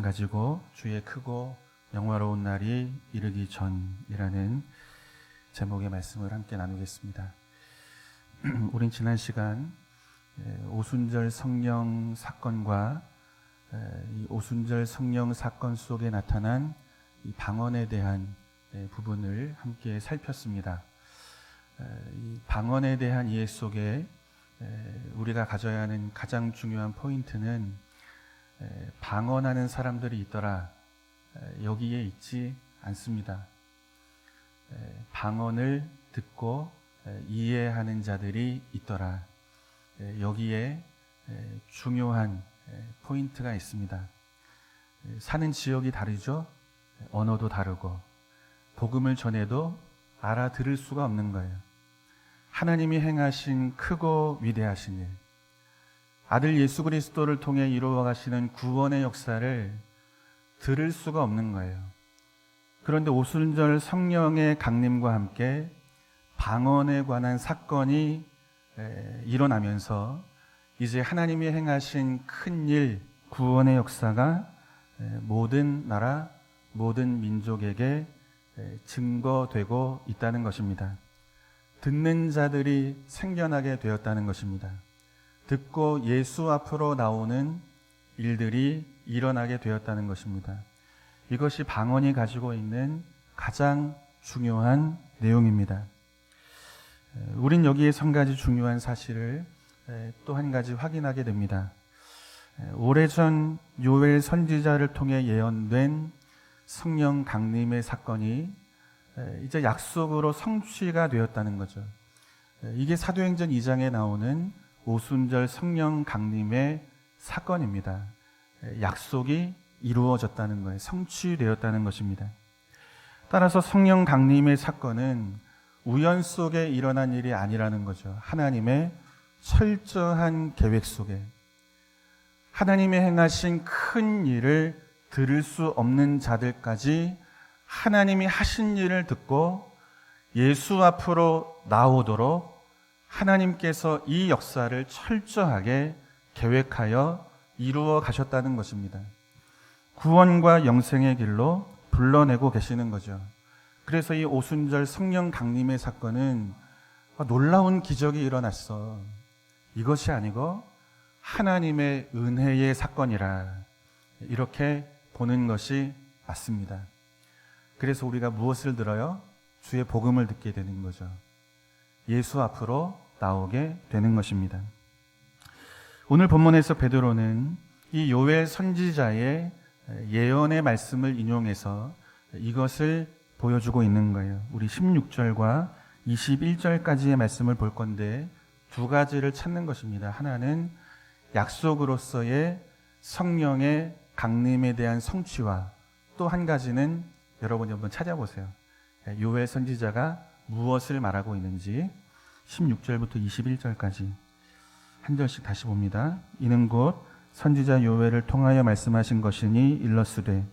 가지고 주의 크고 영화로운 날이 이르기 전이라는 제목의 말씀을 함께 나누겠습니다. 우린 지난 시간 오순절 성령 사건과 이 오순절 성령 사건 속에 나타난 이 방언에 대한 부분을 함께 살폈습니다. 이 방언에 대한 이해 속에 우리가 가져야 하는 가장 중요한 포인트는 방언하는 사람들이 있더라, 여기에 있지 않습니다. 방언을 듣고 이해하는 자들이 있더라, 여기에 중요한 포인트가 있습니다. 사는 지역이 다르죠. 언어도 다르고 복음을 전해도 알아들을 수가 없는 거예요. 하나님이 행하신 크고 위대하신 일, 아들 예수 그리스도를 통해 이루어 가시는 구원의 역사를 들을 수가 없는 거예요. 그런데 오순절 성령의 강림과 함께 방언에 관한 사건이 일어나면서 이제 하나님이 행하신 큰 일, 구원의 역사가 모든 나라, 모든 민족에게 증거되고 있다는 것입니다. 듣는 자들이 생겨나게 되었다는 것입니다. 듣고 예수 앞으로 나오는 일들이 일어나게 되었다는 것입니다. 이것이 방언이 가지고 있는 가장 중요한 내용입니다. 우린 여기에서 한 가지 중요한 사실을 또 한 가지 확인하게 됩니다. 오래전 요엘 선지자를 통해 예언된 성령 강림의 사건이 이제 약속으로 성취가 되었다는 거죠. 이게 사도행전 2장에 나오는 오순절 성령 강림의 사건입니다. 약속이 이루어졌다는 거예요. 성취되었다는 것입니다. 따라서 성령 강림의 사건은 우연 속에 일어난 일이 아니라는 거죠. 하나님의 철저한 계획 속에 하나님의 행하신 큰 일을 들을 수 없는 자들까지 하나님이 하신 일을 듣고 예수 앞으로 나오도록 하나님께서 이 역사를 철저하게 계획하여 이루어 가셨다는 것입니다. 구원과 영생의 길로 불러내고 계시는 거죠. 그래서 이 오순절 성령 강림의 사건은 놀라운 기적이 일어났어, 이것이 아니고 하나님의 은혜의 사건이라, 이렇게 보는 것이 맞습니다. 그래서 우리가 무엇을 들어요? 주의 복음을 듣게 되는 거죠. 예수 앞으로 나오게 되는 것입니다. 오늘 본문에서 베드로는 이 요엘 선지자의 예언의 말씀을 인용해서 이것을 보여주고 있는 거예요. 우리 16절과 21절까지의 말씀을 볼 건데 두 가지를 찾는 것입니다. 하나는 약속으로서의 성령의 강림에 대한 성취와 또 한 가지는 여러분이 한번 찾아보세요. 요엘 선지자가 무엇을 말하고 있는지 16절부터 21절까지 한 절씩 다시 봅니다. 이는 곧 선지자 요엘을 통하여 말씀하신 것이니 일러스되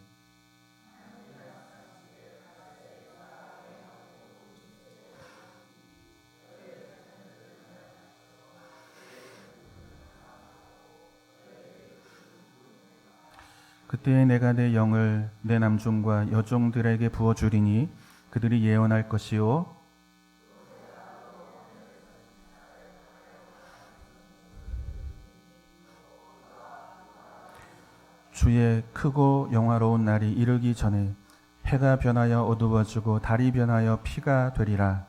그때에 내가 내 영을 내 남종과 여종들에게 부어주리니 그들이 예언할 것이요 주의 크고 영화로운 날이 이르기 전에 해가 변하여 어두워지고 달이 변하여 피가 되리라.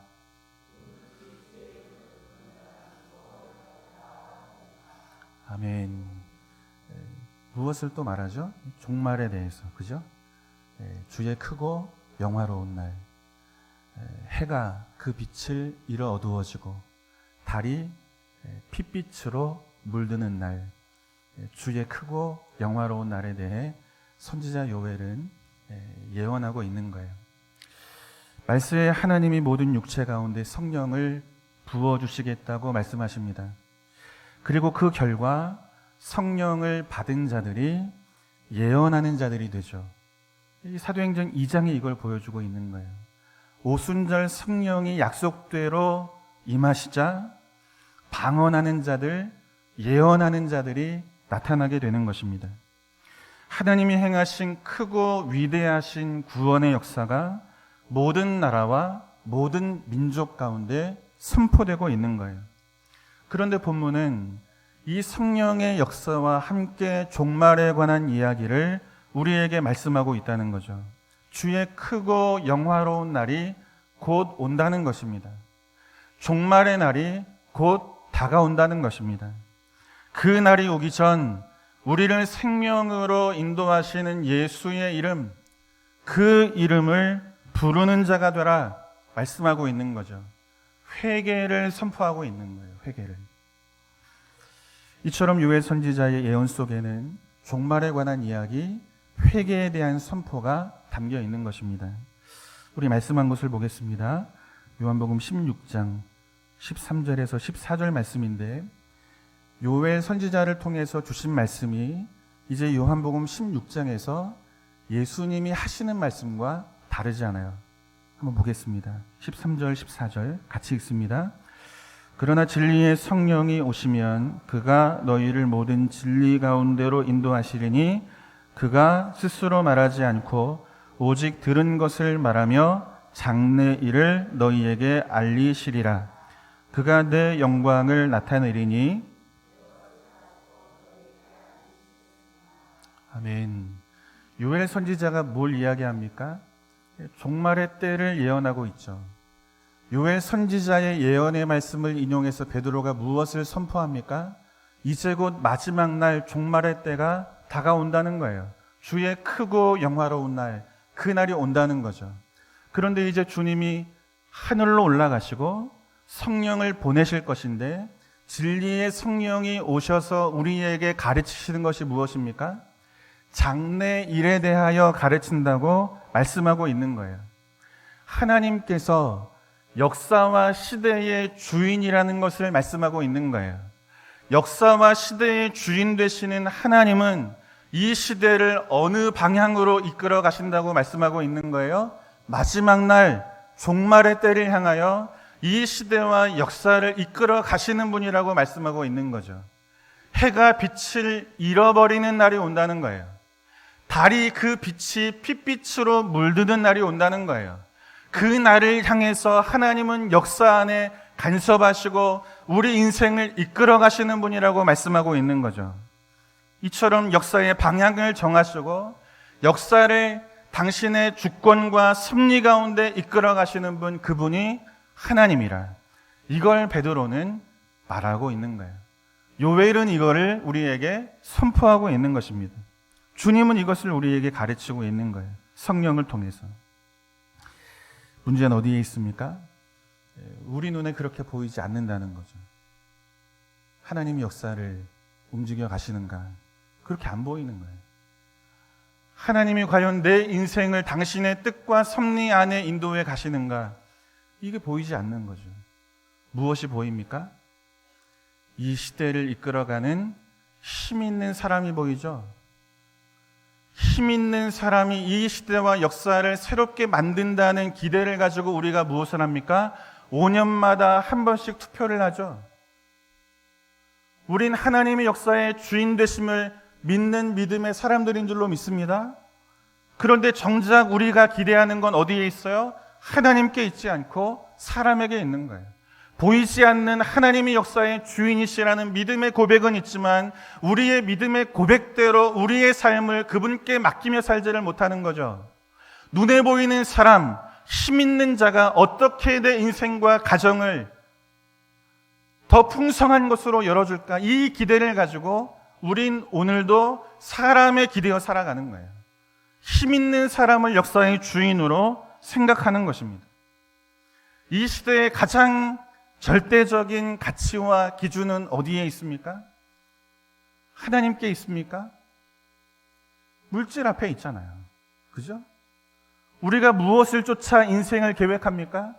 아멘. 무엇을 또 말하죠? 종말에 대해서, 그죠? 주의 크고 영화로운 날, 해가 그 빛을 잃어 어두워지고 달이 핏빛으로 물드는 날, 주의 크고 영화로운 날에 대해 선지자 요엘은 예언하고 있는 거예요. 말씀에 하나님이 모든 육체 가운데 성령을 부어주시겠다고 말씀하십니다. 그리고 그 결과 성령을 받은 자들이 예언하는 자들이 되죠. 이 사도행전 2장이 이걸 보여주고 있는 거예요. 오순절 성령이 약속대로 임하시자 방언하는 자들, 예언하는 자들이 나타나게 되는 것입니다. 하나님이 행하신 크고 위대하신 구원의 역사가 모든 나라와 모든 민족 가운데 선포되고 있는 거예요. 그런데 본문은 이 성령의 역사와 함께 종말에 관한 이야기를 우리에게 말씀하고 있다는 거죠. 주의 크고 영화로운 날이 곧 온다는 것입니다. 종말의 날이 곧 다가온다는 것입니다. 그 날이 오기 전 우리를 생명으로 인도하시는 예수의 이름, 그 이름을 부르는 자가 되라 말씀하고 있는 거죠. 회개를 선포하고 있는 거예요. 회개를. 이처럼 요엘 선지자의 예언 속에는 종말에 관한 이야기, 회개에 대한 선포가 담겨 있는 것입니다. 우리 말씀한 것을 보겠습니다. 요한복음 16장 13절에서 14절 말씀인데, 요엘 선지자를 통해서 주신 말씀이 이제 요한복음 16장에서 예수님이 하시는 말씀과 다르지 않아요. 한번 보겠습니다. 13절 14절 같이 읽습니다. 그러나 진리의 성령이 오시면 그가 너희를 모든 진리 가운데로 인도하시리니 그가 스스로 말하지 않고 오직 들은 것을 말하며 장래 일을 너희에게 알리시리라. 그가 내 영광을 나타내리니. 아멘. 요엘 선지자가 뭘 이야기합니까? 종말의 때를 예언하고 있죠. 요엘 선지자의 예언의 말씀을 인용해서 베드로가 무엇을 선포합니까? 이제 곧 마지막 날 종말의 때가 다가온다는 거예요. 주의 크고 영화로운 날, 그 날이 온다는 거죠. 그런데 이제 주님이 하늘로 올라가시고 성령을 보내실 것인데, 진리의 성령이 오셔서 우리에게 가르치시는 것이 무엇입니까? 장래 일에 대하여 가르친다고 말씀하고 있는 거예요. 하나님께서 역사와 시대의 주인이라는 것을 말씀하고 있는 거예요. 역사와 시대의 주인 되시는 하나님은 이 시대를 어느 방향으로 이끌어 가신다고 말씀하고 있는 거예요? 마지막 날 종말의 때를 향하여 이 시대와 역사를 이끌어 가시는 분이라고 말씀하고 있는 거죠. 해가 빛을 잃어버리는 날이 온다는 거예요. 달이 그 빛이 핏빛으로 물드는 날이 온다는 거예요. 그 날을 향해서 하나님은 역사 안에 간섭하시고 우리 인생을 이끌어 가시는 분이라고 말씀하고 있는 거죠. 이처럼 역사의 방향을 정하시고 역사를 당신의 주권과 섭리 가운데 이끌어 가시는 분, 그분이 하나님이라. 이걸 베드로는 말하고 있는 거예요. 요엘은 이거를 우리에게 선포하고 있는 것입니다. 주님은 이것을 우리에게 가르치고 있는 거예요. 성령을 통해서. 문제는 어디에 있습니까? 우리 눈에 그렇게 보이지 않는다는 거죠. 하나님이 역사를 움직여 가시는가? 그렇게 안 보이는 거예요. 하나님이 과연 내 인생을 당신의 뜻과 섭리 안에 인도해 가시는가? 이게 보이지 않는 거죠. 무엇이 보입니까? 이 시대를 이끌어가는 힘 있는 사람이 보이죠. 힘 있는 사람이 이 시대와 역사를 새롭게 만든다는 기대를 가지고 우리가 무엇을 합니까? 5년마다 한 번씩 투표를 하죠. 우린 하나님의 역사의 주인 되심을 믿는 믿음의 사람들인 줄로 믿습니다. 그런데 정작 우리가 기대하는 건 어디에 있어요? 하나님께 있지 않고 사람에게 있는 거예요. 보이지 않는 하나님의 역사의 주인이시라는 믿음의 고백은 있지만 우리의 믿음의 고백대로 우리의 삶을 그분께 맡기며 살지를 못하는 거죠. 눈에 보이는 사람, 힘 있는 자가 어떻게 내 인생과 가정을 더 풍성한 것으로 열어줄까? 이 기대를 가지고 우린 오늘도 사람에 기대어 살아가는 거예요. 힘 있는 사람을 역사의 주인으로 생각하는 것입니다. 이 시대의 가장 절대적인 가치와 기준은 어디에 있습니까? 하나님께 있습니까? 물질 앞에 있잖아요. 그죠? 우리가 무엇을 쫓아 인생을 계획합니까?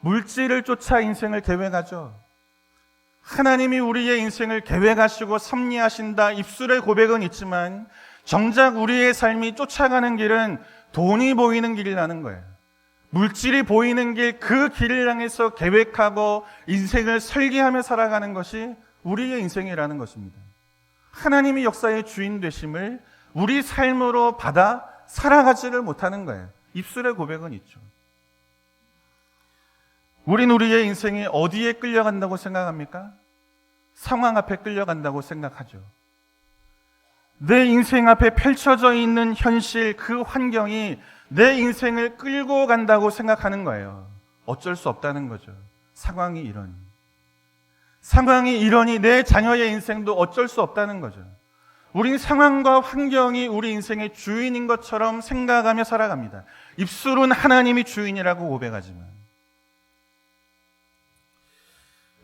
물질을 쫓아 인생을 계획하죠. 하나님이 우리의 인생을 계획하시고 섭리하신다 입술의 고백은 있지만 정작 우리의 삶이 쫓아가는 길은 돈이 보이는 길이라는 거예요. 물질이 보이는 길, 그 길을 향해서 계획하고 인생을 설계하며 살아가는 것이 우리의 인생이라는 것입니다. 하나님이 역사의 주인 되심을 우리 삶으로 받아 살아가지를 못하는 거예요. 입술의 고백은 있죠. 우린 우리의 인생이 어디에 끌려간다고 생각합니까? 상황 앞에 끌려간다고 생각하죠. 내 인생 앞에 펼쳐져 있는 현실, 그 환경이 내 인생을 끌고 간다고 생각하는 거예요. 어쩔 수 없다는 거죠. 상황이 이러니 내 자녀의 인생도 어쩔 수 없다는 거죠. 우린 상황과 환경이 우리 인생의 주인인 것처럼 생각하며 살아갑니다. 입술은 하나님이 주인이라고 고백하지만,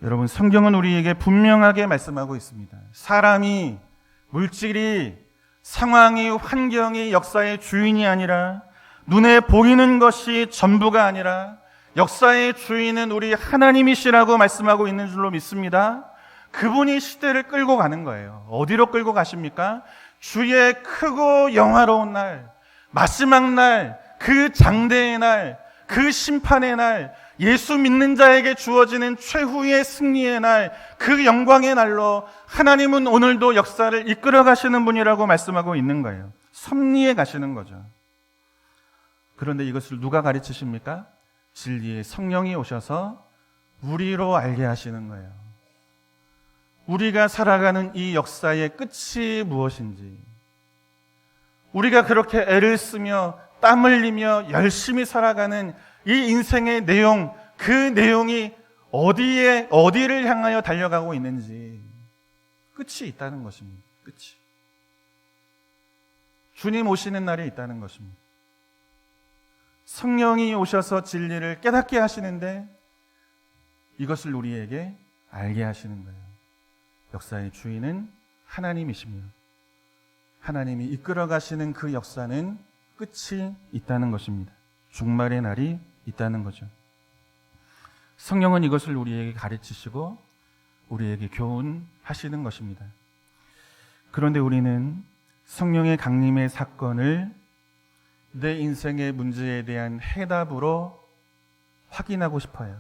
여러분, 성경은 우리에게 분명하게 말씀하고 있습니다. 사람이, 물질이, 상황이, 환경이 역사의 주인이 아니라, 눈에 보이는 것이 전부가 아니라 역사의 주인은 우리 하나님이시라고 말씀하고 있는 줄로 믿습니다. 그분이 시대를 끌고 가는 거예요. 어디로 끌고 가십니까? 주의 크고 영화로운 날, 마지막 날, 그 장대의 날, 그 심판의 날, 예수 믿는 자에게 주어지는 최후의 승리의 날, 그 영광의 날로 하나님은 오늘도 역사를 이끌어 가시는 분이라고 말씀하고 있는 거예요. 섭리해 가시는 거죠. 그런데 이것을 누가 가르치십니까? 진리의 성령이 오셔서 우리로 알게 하시는 거예요. 우리가 살아가는 이 역사의 끝이 무엇인지, 우리가 그렇게 애를 쓰며 땀 흘리며 열심히 살아가는 이 인생의 내용, 그 내용이 어디를 향하여 달려가고 있는지 끝이 있다는 것입니다. 끝이. 주님 오시는 날이 있다는 것입니다. 성령이 오셔서 진리를 깨닫게 하시는데 이것을 우리에게 알게 하시는 거예요. 역사의 주인은 하나님이시며 하나님이 이끌어 가시는 그 역사는 끝이 있다는 것입니다. 종말의 날이 있다는 거죠. 성령은 이것을 우리에게 가르치시고 우리에게 교훈하시는 것입니다. 그런데 우리는 성령의 강림의 사건을 내 인생의 문제에 대한 해답으로 확인하고 싶어요.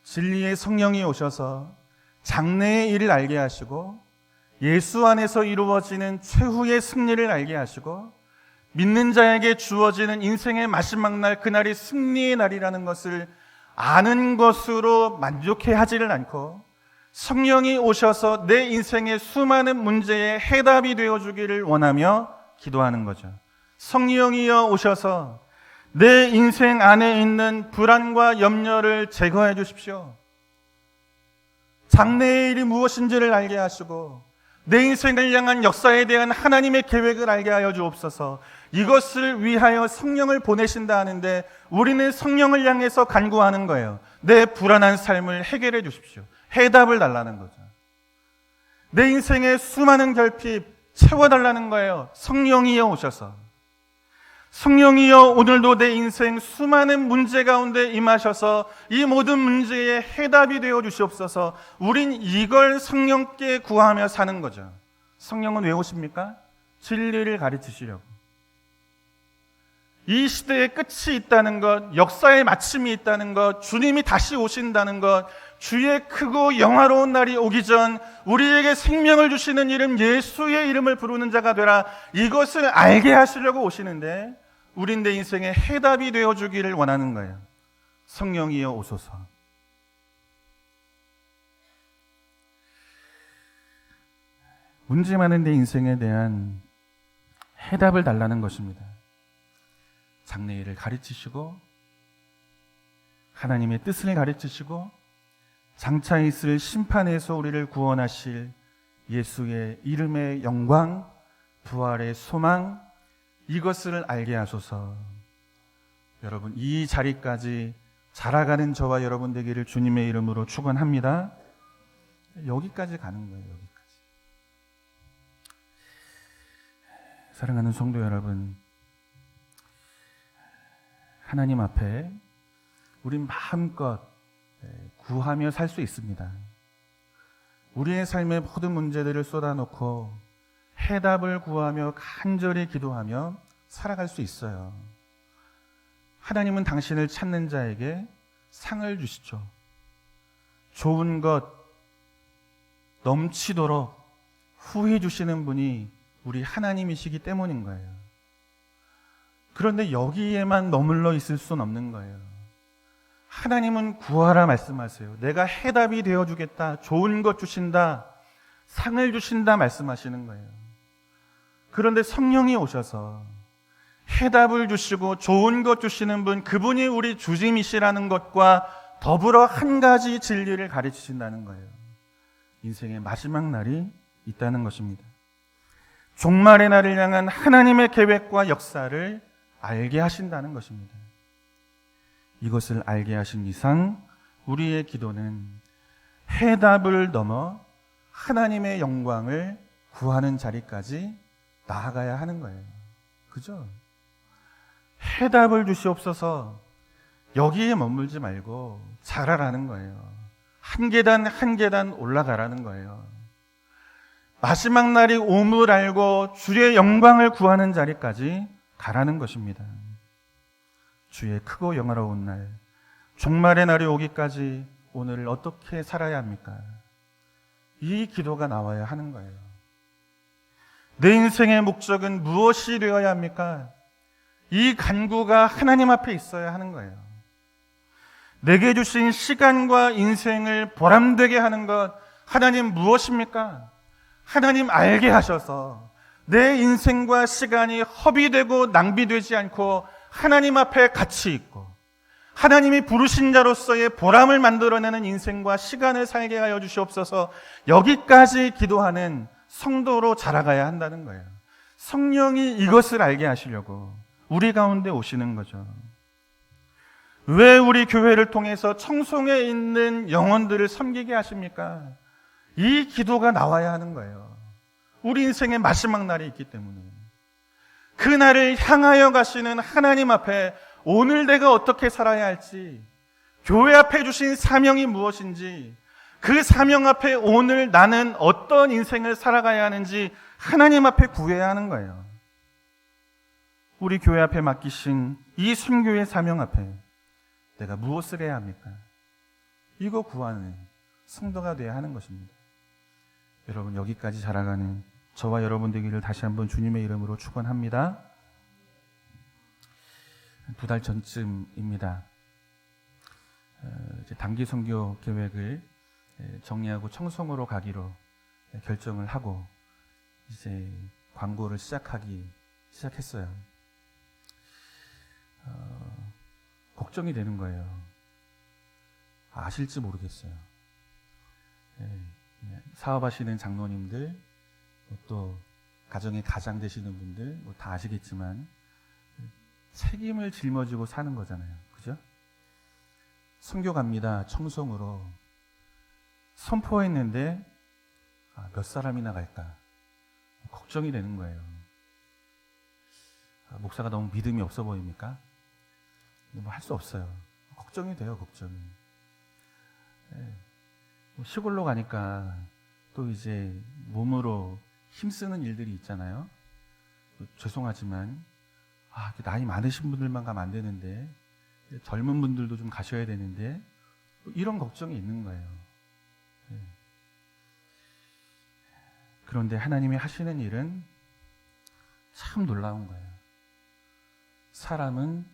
진리의 성령이 오셔서 장래의 일을 알게 하시고 예수 안에서 이루어지는 최후의 승리를 알게 하시고 믿는 자에게 주어지는 인생의 마지막 날, 그날이 승리의 날이라는 것을 아는 것으로 만족해 하지를 않고 성령이 오셔서 내 인생의 수많은 문제의 해답이 되어주기를 원하며 기도하는 거죠. 성령이여 오셔서 내 인생 안에 있는 불안과 염려를 제거해 주십시오. 장래의 일이 무엇인지를 알게 하시고 내 인생을 향한 역사에 대한 하나님의 계획을 알게 하여 주옵소서. 이것을 위하여 성령을 보내신다 하는데 우리는 성령을 향해서 간구하는 거예요. 내 불안한 삶을 해결해 주십시오. 해답을 달라는 거죠. 내 인생의 수많은 결핍 채워달라는 거예요. 성령이여 오셔서. 성령이여 오늘도 내 인생 수많은 문제 가운데 임하셔서 이 모든 문제의 해답이 되어 주시옵소서. 우린 이걸 성령께 구하며 사는 거죠. 성령은 왜 오십니까? 진리를 가르치시려고. 이 시대의 끝이 있다는 것, 역사의 마침이 있다는 것, 주님이 다시 오신다는 것, 주의 크고 영화로운 날이 오기 전 우리에게 생명을 주시는 이름 예수의 이름을 부르는 자가 되라, 이것을 알게 하시려고 오시는데 우린 내 인생의 해답이 되어주기를 원하는 거예요. 성령이여 오소서. 문제 많은 내 인생에 대한 해답을 달라는 것입니다. 장래일을 가르치시고 하나님의 뜻을 가르치시고 장차 있을 심판에서 우리를 구원하실 예수의 이름의 영광, 부활의 소망, 이것을 알게 하소서. 여러분, 이 자리까지 자라가는 저와 여러분 되기를 주님의 이름으로 축원합니다. 여기까지 가는 거예요. 여기까지. 사랑하는 성도 여러분, 하나님 앞에 우린 마음껏 구하며 살 수 있습니다. 우리의 삶의 모든 문제들을 쏟아놓고 해답을 구하며 간절히 기도하며 살아갈 수 있어요. 하나님은 당신을 찾는 자에게 상을 주시죠. 좋은 것 넘치도록 후히 주시는 분이 우리 하나님이시기 때문인 거예요. 그런데 여기에만 머물러 있을 수는 없는 거예요. 하나님은 구하라 말씀하세요. 내가 해답이 되어주겠다. 좋은 것 주신다. 상을 주신다 말씀하시는 거예요. 그런데 성령이 오셔서 해답을 주시고 좋은 것 주시는 분, 그분이 우리 주님이시라는 것과 더불어 한 가지 진리를 가르치신다는 거예요. 인생의 마지막 날이 있다는 것입니다. 종말의 날을 향한 하나님의 계획과 역사를 알게 하신다는 것입니다. 이것을 알게 하신 이상 우리의 기도는 해답을 넘어 하나님의 영광을 구하는 자리까지 나아가야 하는 거예요. 그죠? 해답을 주시옵소서 여기에 머물지 말고 잘하라는 거예요. 한 계단 한 계단 올라가라는 거예요. 마지막 날이 옴을 알고 주의 영광을 구하는 자리까지 가라는 것입니다. 주의 크고 영화로운 날, 종말의 날이 오기까지 오늘을 어떻게 살아야 합니까? 이 기도가 나와야 하는 거예요. 내 인생의 목적은 무엇이 되어야 합니까? 이 간구가 하나님 앞에 있어야 하는 거예요. 내게 주신 시간과 인생을 보람되게 하는 것, 하나님 무엇입니까? 하나님 알게 하셔서 내 인생과 시간이 허비되고 낭비되지 않고 하나님 앞에 가치 있고 하나님이 부르신 자로서의 보람을 만들어내는 인생과 시간을 살게 하여 주시옵소서. 여기까지 기도하는 성도로 자라가야 한다는 거예요. 성령이 이것을 알게 하시려고 우리 가운데 오시는 거죠. 왜 우리 교회를 통해서 청송에 있는 영혼들을 섬기게 하십니까? 이 기도가 나와야 하는 거예요. 우리 인생의 마지막 날이 있기 때문에. 그 날을 향하여 가시는 하나님 앞에 오늘 내가 어떻게 살아야 할지, 교회 앞에 주신 사명이 무엇인지, 그 사명 앞에 오늘 나는 어떤 인생을 살아가야 하는지 하나님 앞에 구해야 하는 거예요. 우리 교회 앞에 맡기신 이 순교의 사명 앞에 내가 무엇을 해야 합니까? 이거 구하는 성도가 되어야 하는 것입니다. 여러분, 여기까지 자라가는 저와 여러분 되기를 다시 한번 주님의 이름으로 축원합니다. 2달 전쯤입니다. 이제 단기 선교 계획을 정리하고 청송으로 가기로 결정을 하고 이제 광고를 시작했어요. 걱정이 되는 거예요. 아실지 모르겠어요. 사업하시는 장로님들, 또 가정의 가장 되시는 분들 다 아시겠지만 책임을 짊어지고 사는 거잖아요. 그죠? 선교 갑니다. 청송으로 선포했는데 몇 사람이나 갈까? 걱정이 되는 거예요. 목사가 너무 믿음이 없어 보입니까? 뭐 할 수 없어요. 걱정이 돼요. 걱정이. 시골로 가니까 또 이제 몸으로 힘쓰는 일들이 있잖아요. 죄송하지만 나이 많으신 분들만 가면 안 되는데 젊은 분들도 좀 가셔야 되는데 이런 걱정이 있는 거예요. 그런데 하나님이 하시는 일은 참 놀라운 거예요. 사람은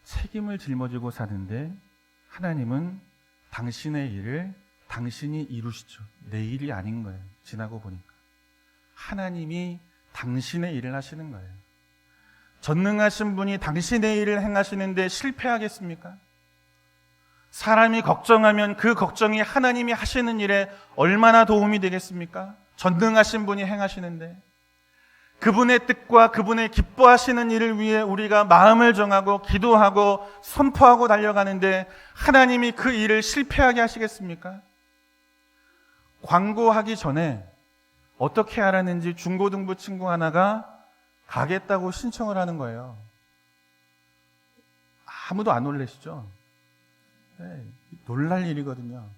책임을 짊어지고 사는데 하나님은 당신의 일을 당신이 이루시죠. 내 일이 아닌 거예요. 지나고 보니까 하나님이 당신의 일을 하시는 거예요. 전능하신 분이 당신의 일을 행하시는데 실패하겠습니까? 사람이 걱정하면 그 걱정이 하나님이 하시는 일에 얼마나 도움이 되겠습니까? 전능하신 분이 행하시는데 그분의 뜻과 그분의 기뻐하시는 일을 위해 우리가 마음을 정하고 기도하고 선포하고 달려가는데 하나님이 그 일을 실패하게 하시겠습니까? 광고하기 전에 어떻게 알았는지 중고등부 친구 하나가 가겠다고 신청을 하는 거예요. 아무도 안 놀라시죠? 놀랄 일이거든요.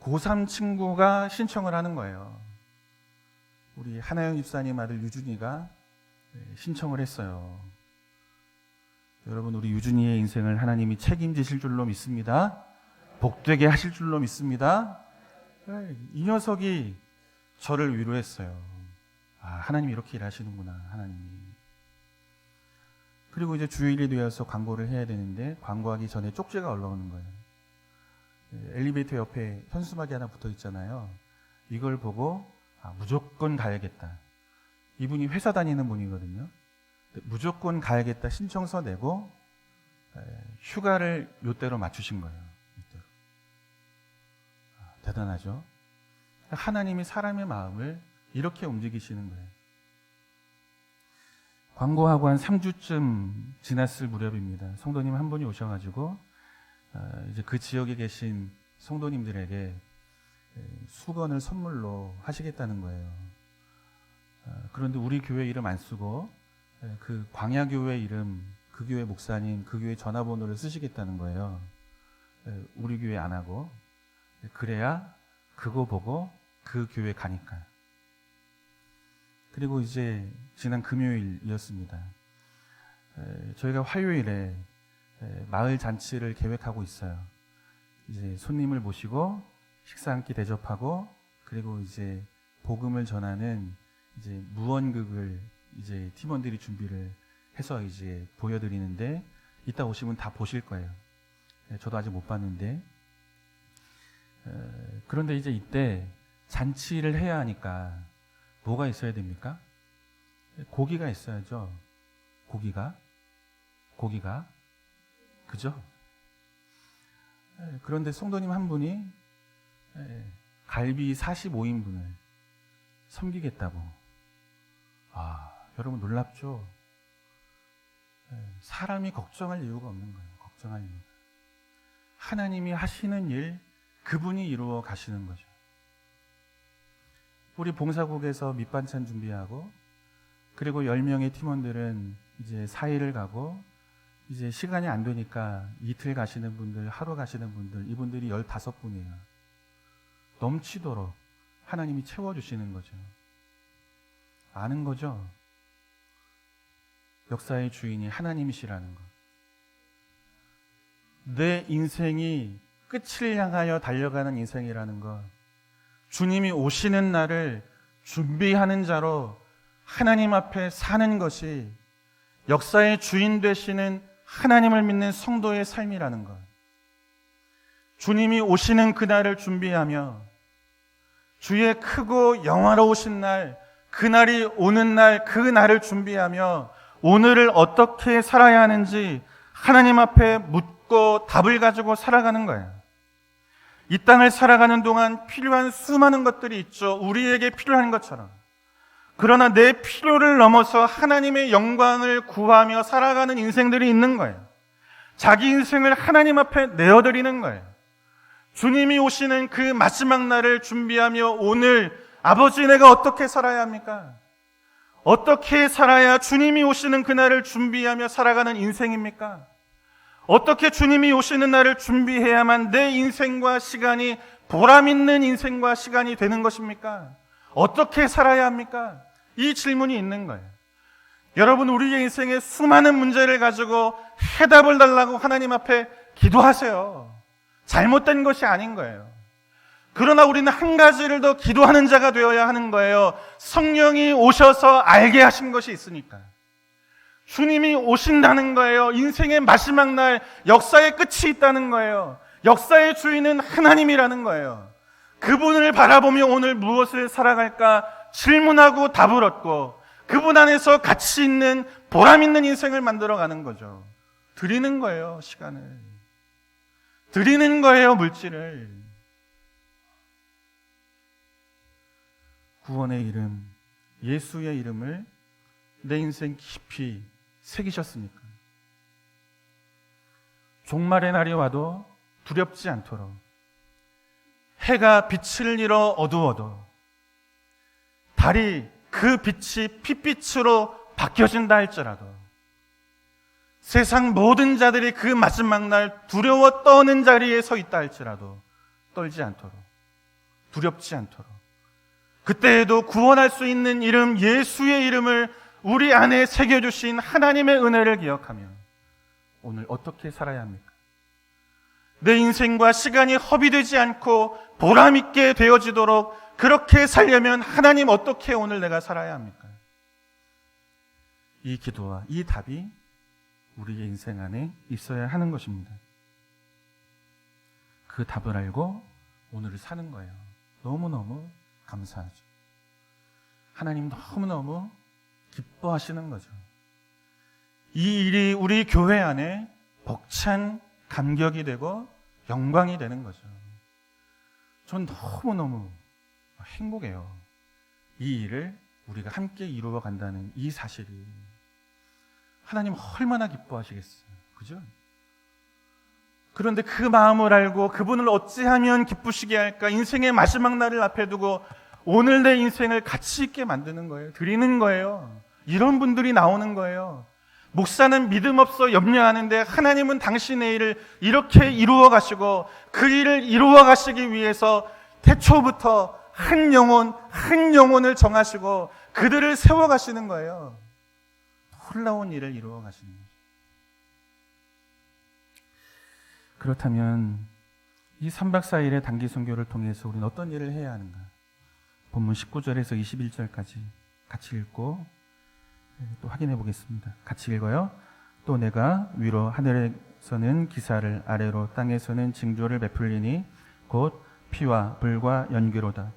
고3 친구가 신청을 하는 거예요. 우리 하나영 집사님 아들 유준이가 신청을 했어요. 여러분, 우리 유준이의 인생을 하나님이 책임지실 줄로 믿습니다. 복되게 하실 줄로 믿습니다. 이 녀석이 저를 위로했어요. 하나님이 이렇게 일하시는구나, 하나님이. 그리고 이제 주일이 되어서 광고를 해야 되는데 광고하기 전에 쪽지가 올라오는 거예요. 엘리베이터 옆에 현수막이 하나 붙어 있잖아요. 이걸 보고 무조건 가야겠다. 이분이 회사 다니는 분이거든요. 무조건 가야겠다 신청서 내고 휴가를 요때로 맞추신 거예요. 요때로. 대단하죠? 하나님이 사람의 마음을 이렇게 움직이시는 거예요. 광고하고 한 3주쯤 지났을 무렵입니다. 성도님 한 분이 오셔가지고 이제 그 지역에 계신 성도님들에게 수건을 선물로 하시겠다는 거예요. 그런데 우리 교회 이름 안 쓰고 그 광야교회 이름, 그 교회 목사님, 그 교회 전화번호를 쓰시겠다는 거예요. 우리 교회 안 하고. 그래야 그거 보고 그 교회 가니까. 그리고 이제 지난 금요일이었습니다. 저희가 화요일에 마을 잔치를 계획하고 있어요. 이제 손님을 모시고 식사 한 끼 대접하고 그리고 이제 복음을 전하는 이제 무언극을 이제 팀원들이 준비를 해서 이제 보여드리는데 이따 오시면 다 보실 거예요. 저도 아직 못 봤는데 그런데 이제 이때 잔치를 해야 하니까 뭐가 있어야 됩니까? 고기가 있어야죠. 고기가 그죠? 그런데 성도님 한 분이 갈비 45인분을 섬기겠다고. 여러분 놀랍죠? 사람이 걱정할 이유가 없는 거예요. 걱정할 이유가. 하나님이 하시는 일, 그분이 이루어 가시는 거죠. 우리 봉사국에서 밑반찬 준비하고 그리고 10명의 팀원들은 이제 4일을 가고 이제 시간이 안 되니까 이틀 가시는 분들, 하루 가시는 분들, 이분들이 15분이에요. 넘치도록 하나님이 채워주시는 거죠. 아는 거죠? 역사의 주인이 하나님이시라는 것. 내 인생이 끝을 향하여 달려가는 인생이라는 것. 주님이 오시는 날을 준비하는 자로 하나님 앞에 사는 것이 역사의 주인 되시는 하나님을 믿는 성도의 삶이라는 것. 주님이 오시는 그날을 준비하며 주의 크고 영화로우신 날, 그날이 오는 날, 그 날을 준비하며 오늘을 어떻게 살아야 하는지 하나님 앞에 묻고 답을 가지고 살아가는 거예요. 이 땅을 살아가는 동안 필요한 수많은 것들이 있죠. 우리에게 필요한 것처럼. 그러나 내 필요를 넘어서 하나님의 영광을 구하며 살아가는 인생들이 있는 거예요. 자기 인생을 하나님 앞에 내어드리는 거예요. 주님이 오시는 그 마지막 날을 준비하며 오늘 아버지 내가 어떻게 살아야 합니까? 어떻게 살아야 주님이 오시는 그날을 준비하며 살아가는 인생입니까? 어떻게 주님이 오시는 날을 준비해야만 내 인생과 시간이 보람있는 인생과 시간이 되는 것입니까? 어떻게 살아야 합니까? 이 질문이 있는 거예요. 여러분, 우리의 인생에 수많은 문제를 가지고 해답을 달라고 하나님 앞에 기도하세요. 잘못된 것이 아닌 거예요. 그러나 우리는 한 가지를 더 기도하는 자가 되어야 하는 거예요. 성령이 오셔서 알게 하신 것이 있으니까. 주님이 오신다는 거예요. 인생의 마지막 날, 역사의 끝이 있다는 거예요. 역사의 주인은 하나님이라는 거예요. 그분을 바라보며 오늘 무엇을 살아갈까 질문하고 답을 얻고 그분 안에서 가치 있는 보람 있는 인생을 만들어가는 거죠. 드리는 거예요. 시간을. 드리는 거예요. 물질을. 구원의 이름, 예수의 이름을 내 인생 깊이 새기셨습니까? 종말의 날이 와도 두렵지 않도록, 해가 빛을 잃어 어두워도 달이 그 빛이 핏빛으로 바뀌어진다 할지라도, 세상 모든 자들이 그 마지막 날 두려워 떠는 자리에 서 있다 할지라도 떨지 않도록, 두렵지 않도록, 그때에도 구원할 수 있는 이름 예수의 이름을 우리 안에 새겨주신 하나님의 은혜를 기억하며 오늘 어떻게 살아야 합니까? 내 인생과 시간이 허비되지 않고 보람있게 되어지도록 그렇게 살려면 하나님 어떻게 오늘 내가 살아야 합니까? 이 기도와 이 답이 우리의 인생 안에 있어야 하는 것입니다. 그 답을 알고 오늘을 사는 거예요. 너무너무 감사하죠. 하나님 너무너무 기뻐하시는 거죠. 이 일이 우리 교회 안에 벅찬 감격이 되고 영광이 되는 거죠. 전 너무너무 행복해요. 이 일을 우리가 함께 이루어 간다는 이 사실이. 하나님 얼마나 기뻐하시겠어요. 그죠? 그런데 그 마음을 알고 그분을 어찌하면 기쁘시게 할까? 인생의 마지막 날을 앞에 두고 오늘 내 인생을 가치 있게 만드는 거예요. 드리는 거예요. 이런 분들이 나오는 거예요. 목사는 믿음 없어 염려하는데 하나님은 당신의 일을 이렇게 이루어 가시고 그 일을 이루어 가시기 위해서 태초부터 한 영혼을 정하시고 그들을 세워 가시는 거예요. 놀라운 일을 이루어 가시는 거죠. 그렇다면 이 3박 4일의 단기 선교를 통해서 우리는 어떤 일을 해야 하는가? 본문 19절에서 21절까지 같이 읽고 또 확인해 보겠습니다. 같이 읽어요. 또 내가 위로 하늘에서는 기사를, 아래로 땅에서는 징조를 베풀리니 곧 피와 불과 연기로다.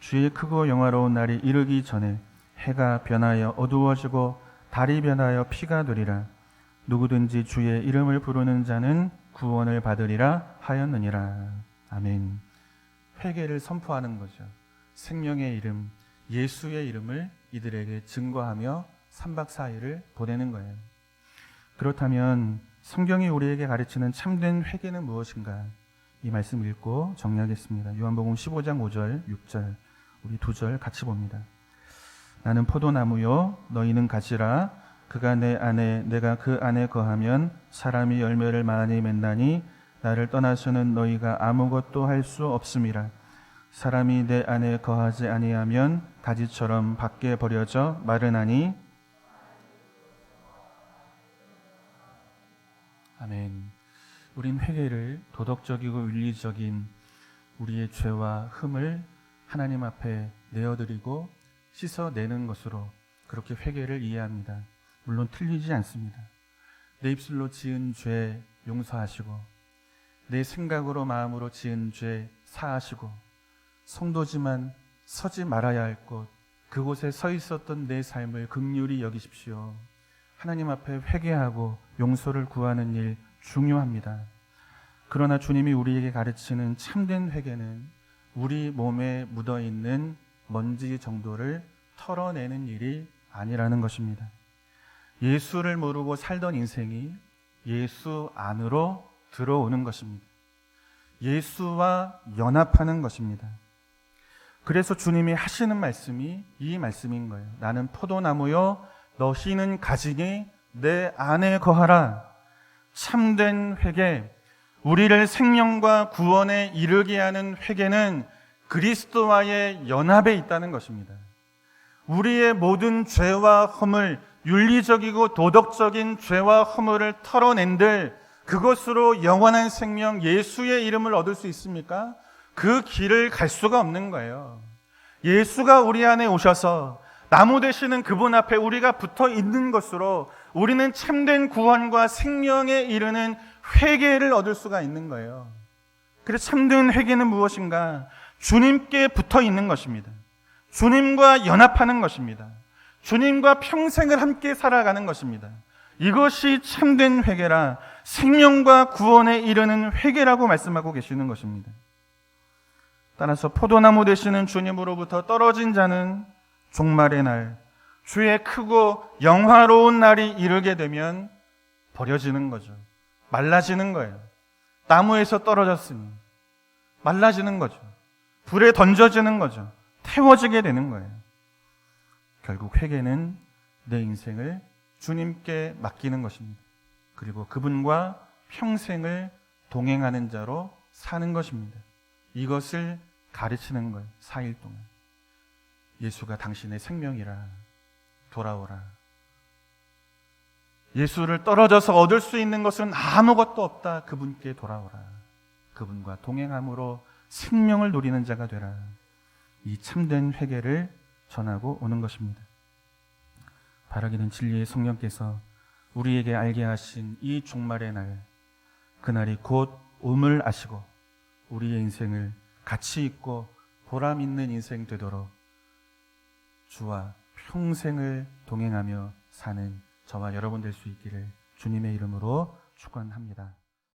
주의 크고 영화로운 날이 이르기 전에 해가 변하여 어두워지고 달이 변하여 피가 되리라. 누구든지 주의 이름을 부르는 자는 구원을 받으리라 하였느니라. 아멘. 회개를 선포하는 거죠. 생명의 이름, 예수의 이름을 이들에게 증거하며 3박 4일을 보내는 거예요. 그렇다면 성경이 우리에게 가르치는 참된 회개는 무엇인가? 이 말씀 읽고 정리하겠습니다. 요한복음 15장 5절, 6절 우리 두 절 같이 봅니다. 나는 포도나무요 너희는 가지라. 그가 내 안에 내가 그 안에 거하면 사람이 열매를 많이 맺나니 나를 떠나서는 너희가 아무것도 할 수 없음이라. 사람이 내 안에 거하지 아니하면 가지처럼 밖에 버려져 마르나니. 아멘. 우린 회개를 도덕적이고 윤리적인 우리의 죄와 흠을 하나님 앞에 내어드리고 씻어내는 것으로 그렇게 회개를 이해합니다. 물론 틀리지 않습니다. 내 입술로 지은 죄 용서하시고 내 생각으로 마음으로 지은 죄 사하시고 성도지만 서지 말아야 할 곳 그곳에 서 있었던 내 삶을 긍휼히 여기십시오. 하나님 앞에 회개하고 용서를 구하는 일 중요합니다. 그러나 주님이 우리에게 가르치는 참된 회개는 우리 몸에 묻어있는 먼지 정도를 털어내는 일이 아니라는 것입니다. 예수를 모르고 살던 인생이 예수 안으로 들어오는 것입니다. 예수와 연합하는 것입니다. 그래서 주님이 하시는 말씀이 이 말씀인 거예요. 나는 포도나무요 너희는 가지니 내 안에 거하라. 참된 회개, 우리를 생명과 구원에 이르게 하는 회개는 그리스도와의 연합에 있다는 것입니다. 우리의 모든 죄와 허물, 윤리적이고 도덕적인 죄와 허물을 털어낸들 그것으로 영원한 생명 예수의 이름을 얻을 수 있습니까? 그 길을 갈 수가 없는 거예요. 예수가 우리 안에 오셔서 나무 되시는 그분 앞에 우리가 붙어 있는 것으로 우리는 참된 구원과 생명에 이르는 회개를 얻을 수가 있는 거예요. 그래서 참된 회개는 무엇인가? 주님께 붙어 있는 것입니다. 주님과 연합하는 것입니다. 주님과 평생을 함께 살아가는 것입니다. 이것이 참된 회개라 생명과 구원에 이르는 회개라고 말씀하고 계시는 것입니다. 따라서 포도나무 되시는 주님으로부터 떨어진 자는 종말의 날, 주의 크고 영화로운 날이 이르게 되면 버려지는 거죠. 말라지는 거예요. 나무에서 떨어졌으니 말라지는 거죠. 불에 던져지는 거죠. 태워지게 되는 거예요. 결국 회개는 내 인생을 주님께 맡기는 것입니다. 그리고 그분과 평생을 동행하는 자로 사는 것입니다. 이것을 가르치는 거예요. 4일 동안. 예수가 당신의 생명이라 돌아오라. 예수를 떨어져서 얻을 수 있는 것은 아무것도 없다. 그분께 돌아오라. 그분과 동행함으로 생명을 누리는 자가 되라. 이 참된 회개를 전하고 오는 것입니다. 바라기는 진리의 성령께서 우리에게 알게 하신 이 종말의 날, 그날이 곧 옴을 아시고 우리의 인생을 가치 있고 보람 있는 인생 되도록 주와 평생을 동행하며 사는 저와 여러분 될 수 있기를 주님의 이름으로 축원합니다.